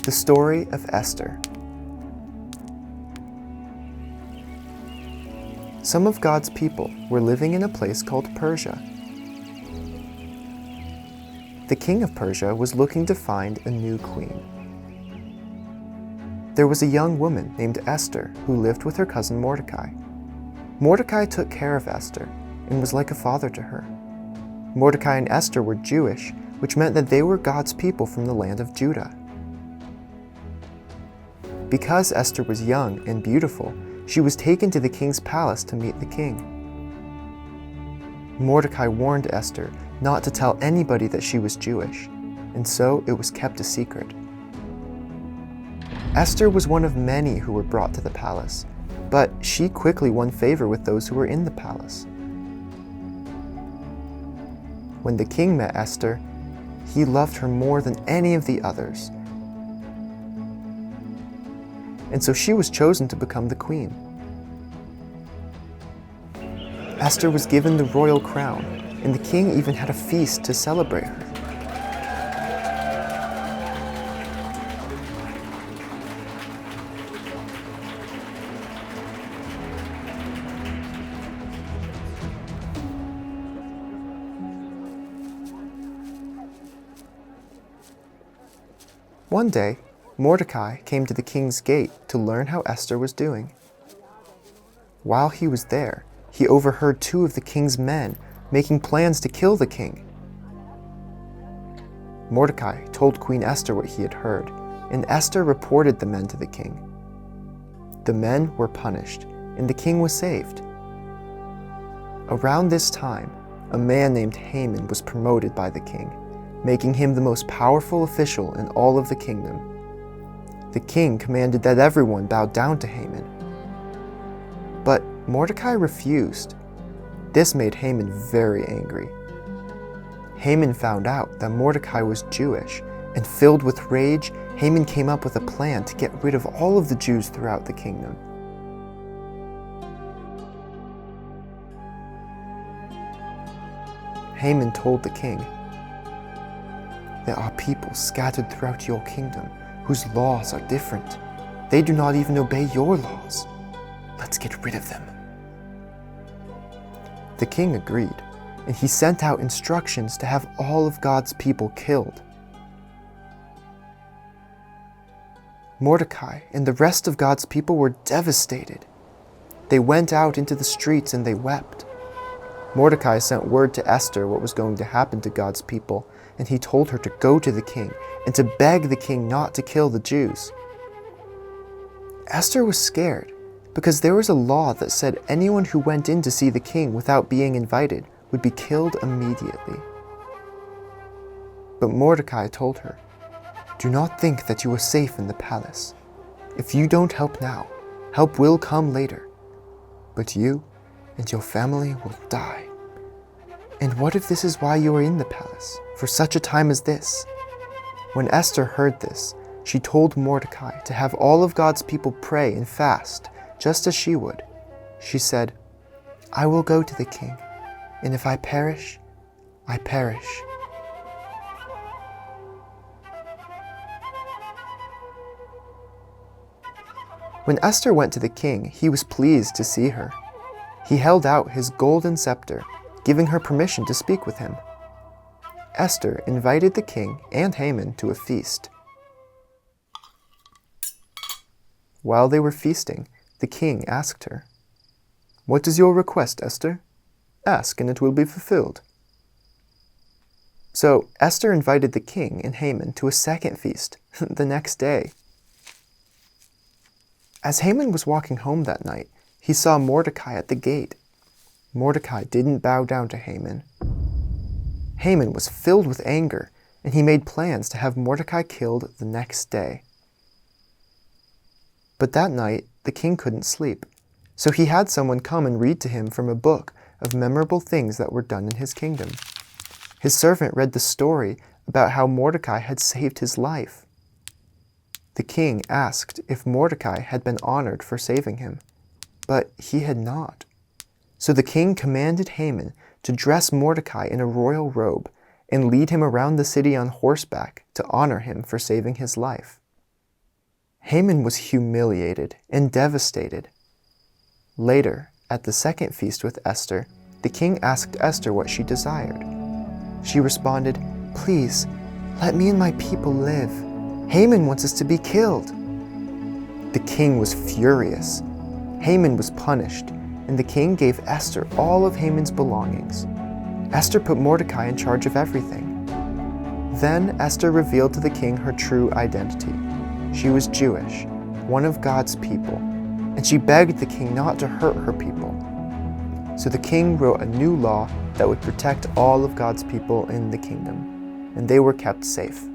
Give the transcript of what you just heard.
The story of Esther. Some of God's people were living in a place called Persia. The king of Persia was looking to find a new queen. There was a young woman named Esther who lived with her cousin Mordecai. Mordecai took care of Esther and was like a father to her. Mordecai and Esther were Jewish, which meant that they were God's people from the land of Judah. Because Esther was young and beautiful, she was taken to the king's palace to meet the king. Mordecai warned Esther not to tell anybody that she was Jewish, and so it was kept a secret. Esther was one of many who were brought to the palace, but she quickly won favor with those who were in the palace. When the king met Esther, he loved her more than any of the others, and so she was chosen to become the queen. Esther was given the royal crown, and the king even had a feast to celebrate her. One day, Mordecai came to the king's gate to learn how Esther was doing. While he was there, he overheard two of the king's men making plans to kill the king. Mordecai told Queen Esther what he had heard, and Esther reported the men to the king. The men were punished, and the king was saved. Around this time, a man named Haman was promoted by the king, making him the most powerful official in all of the kingdom. The king commanded that everyone bow down to Haman. But Mordecai refused. This made Haman very angry. Haman found out that Mordecai was Jewish, and filled with rage, Haman came up with a plan to get rid of all of the Jews throughout the kingdom. Haman told the king, "There are people scattered throughout your kingdom whose laws are different. They do not even obey your laws. Let's get rid of them." The king agreed, and he sent out instructions to have all of God's people killed. Mordecai and the rest of God's people were devastated. They went out into the streets and they wept. Mordecai sent word to Esther what was going to happen to God's people, and he told her to go to the king and to beg the king not to kill the Jews. Esther was scared because there was a law that said anyone who went in to see the king without being invited would be killed immediately. But Mordecai told her, "Do not think that you are safe in the palace. If you don't help now, help will come later. But you and your family will die. And what if this is why you are in the palace, for such a time as this?" When Esther heard this, she told Mordecai to have all of God's people pray and fast, just as she would. She said, "I will go to the king, and if I perish, I perish." When Esther went to the king, he was pleased to see her. He held out his golden scepter, giving her permission to speak with him. Esther invited the king and Haman to a feast. While they were feasting, the king asked her, "What is your request, Esther? Ask, and it will be fulfilled." So Esther invited the king and Haman to a second feast the next day. As Haman was walking home that night, he saw Mordecai at the gate. Mordecai didn't bow down to Haman. Haman was filled with anger, and he made plans to have Mordecai killed the next day. But that night, the king couldn't sleep, so he had someone come and read to him from a book of memorable things that were done in his kingdom. His servant read the story about how Mordecai had saved his life. The king asked if Mordecai had been honored for saving him, but he had not. So the king commanded Haman to dress Mordecai in a royal robe and lead him around the city on horseback to honor him for saving his life. Haman was humiliated and devastated. Later, at the second feast with Esther, the king asked Esther what she desired. She responded, "Please, let me and my people live. Haman wants us to be killed." The king was furious. Haman was punished, and the king gave Esther all of Haman's belongings. Esther put Mordecai in charge of everything. Then Esther revealed to the king her true identity. She was Jewish, one of God's people, and she begged the king not to hurt her people. So the king wrote a new law that would protect all of God's people in the kingdom, and they were kept safe.